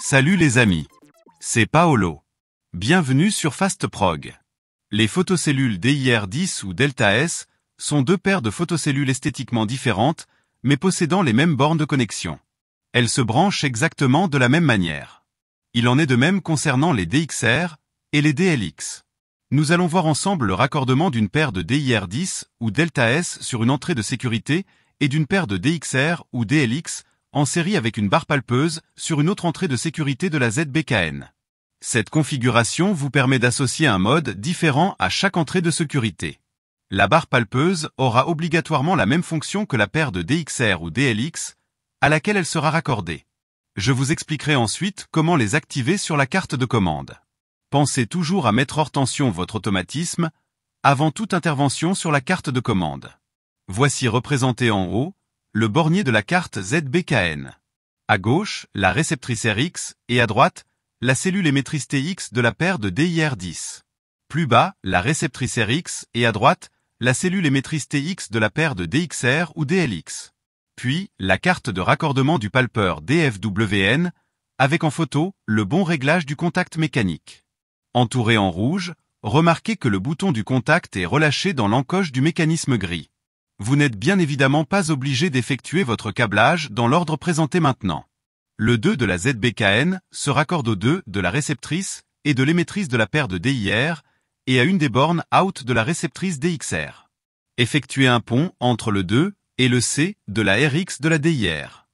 Salut les amis, c'est Paolo. Bienvenue sur FastProg. Les photocellules DIR10 ou Delta S sont deux paires de photocellules esthétiquement différentes, mais possédant les mêmes bornes de connexion. Elles se branchent exactement de la même manière. Il en est de même concernant les DXR et les DLX. Nous allons voir ensemble le raccordement d'une paire de DIR10 ou Delta S sur une entrée de sécurité et d'une paire de DXR ou DLX en série avec une barre palpeuse sur une autre entrée de sécurité de la ZBKN. Cette configuration vous permet d'associer un mode différent à chaque entrée de sécurité. La barre palpeuse aura obligatoirement la même fonction que la paire de DXR ou DLX à laquelle elle sera raccordée. Je vous expliquerai ensuite comment les activer sur la carte de commande. Pensez toujours à mettre hors tension votre automatisme avant toute intervention sur la carte de commande. Voici représenté en haut le bornier de la carte ZBKN. À gauche, la réceptrice RX et à droite, la cellule émettrice TX de la paire de DIR10. Plus bas, la réceptrice RX et à droite, la cellule émettrice TX de la paire de DXR ou DLX. Puis, la carte de raccordement du palpeur DFWN, avec en photo le bon réglage du contact mécanique. Entouré en rouge, remarquez que le bouton du contact est relâché dans l'encoche du mécanisme gris. Vous n'êtes bien évidemment pas obligé d'effectuer votre câblage dans l'ordre présenté maintenant. Le 2 de la ZBKN se raccorde au 2 de la réceptrice et de l'émettrice de la paire de DIR et à une des bornes out de la réceptrice DXR. Effectuez un pont entre le 2 et le C de la RX de la DIR.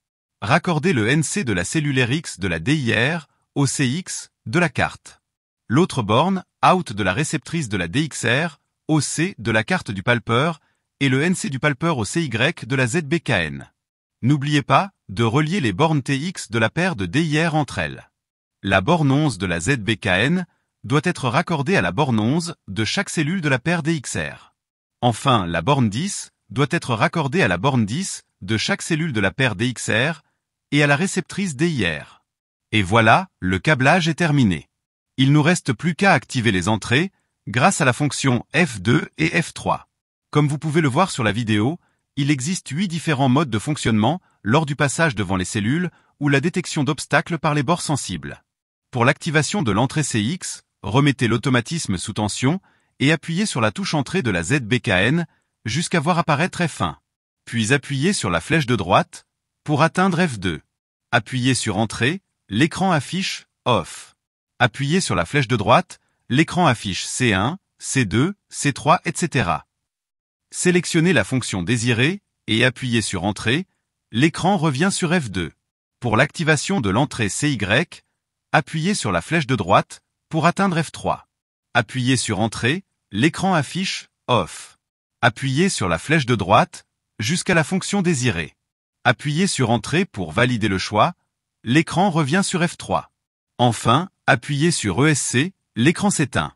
Raccordez le NC de la cellule RX de la DIR au CX de la carte. L'autre borne out de la réceptrice de la DXR au C de la carte du palpeur et le NC du palpeur au CY de la ZBKN. N'oubliez pas de relier les bornes TX de la paire de DIR entre elles. La borne 11 de la ZBKN doit être raccordée à la borne 11 de chaque cellule de la paire DXR. Enfin, la borne 10 doit être raccordée à la borne 10 de chaque cellule de la paire DXR et à la réceptrice DIR. Et voilà, le câblage est terminé. Il nous reste plus qu'à activer les entrées grâce à la fonction F2 et F3. Comme vous pouvez le voir sur la vidéo, il existe 8 différents modes de fonctionnement lors du passage devant les cellules ou la détection d'obstacles par les bords sensibles. Pour l'activation de l'entrée CX, remettez l'automatisme sous tension et appuyez sur la touche entrée de la ZBKN jusqu'à voir apparaître F1. Puis appuyez sur la flèche de droite pour atteindre F2. Appuyez sur Entrée, l'écran affiche Off. Appuyez sur la flèche de droite, l'écran affiche C1, C2, C3, etc. Sélectionnez la fonction désirée et appuyez sur Entrée, l'écran revient sur F2. Pour l'activation de l'entrée CY, appuyez sur la flèche de droite pour atteindre F3. Appuyez sur Entrée, l'écran affiche Off. Appuyez sur la flèche de droite jusqu'à la fonction désirée. Appuyez sur Entrée pour valider le choix, l'écran revient sur F3. Enfin, appuyez sur ESC, l'écran s'éteint.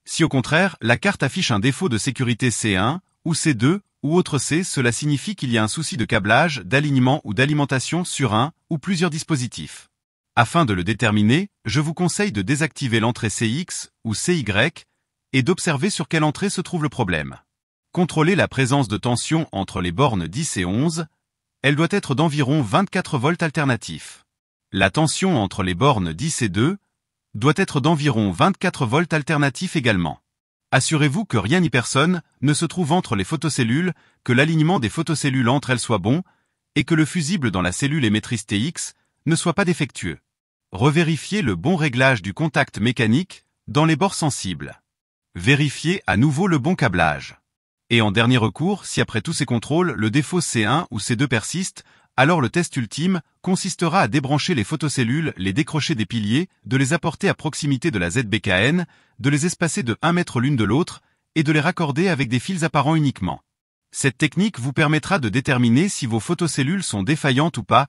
Si au contraire, la carte affiche un défaut de sécurité C1, ou C2, ou autre C, cela signifie qu'il y a un souci de câblage, d'alignement ou d'alimentation sur un ou plusieurs dispositifs. Afin de le déterminer, je vous conseille de désactiver l'entrée CX ou CY et d'observer sur quelle entrée se trouve le problème. Contrôlez la présence de tension entre les bornes 10 et 11, elle doit être d'environ 24 volts alternatifs. La tension entre les bornes 10 et 2 doit être d'environ 24 volts alternatifs également. Assurez-vous que rien ni personne ne se trouve entre les photocellules, que l'alignement des photocellules entre elles soit bon, et que le fusible dans la cellule émettrice TX ne soit pas défectueux. Revérifiez le bon réglage du contact mécanique dans les bords sensibles. Vérifiez à nouveau le bon câblage. Et en dernier recours, si après tous ces contrôles, le défaut C1 ou C2 persiste, alors le test ultime consistera à débrancher les photocellules, les décrocher des piliers, de les apporter à proximité de la ZBKN, de les espacer de 1 mètre l'une de l'autre, et de les raccorder avec des fils apparents uniquement. Cette technique vous permettra de déterminer si vos photocellules sont défaillantes ou pas,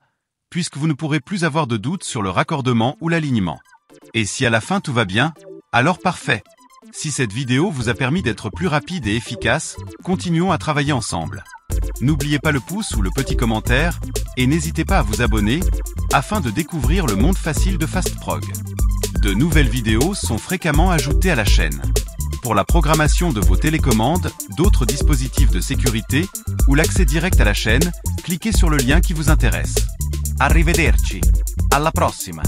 puisque vous ne pourrez plus avoir de doute sur le raccordement ou l'alignement. Et si à la fin tout va bien, alors parfait. Si cette vidéo vous a permis d'être plus rapide et efficace, continuons à travailler ensemble. N'oubliez pas le pouce ou le petit commentaire, et n'hésitez pas à vous abonner, afin de découvrir le monde facile de FastProg. De nouvelles vidéos sont fréquemment ajoutées à la chaîne. Pour la programmation de vos télécommandes, d'autres dispositifs de sécurité ou l'accès direct à la chaîne, cliquez sur le lien qui vous intéresse. Arrivederci. Alla prossima.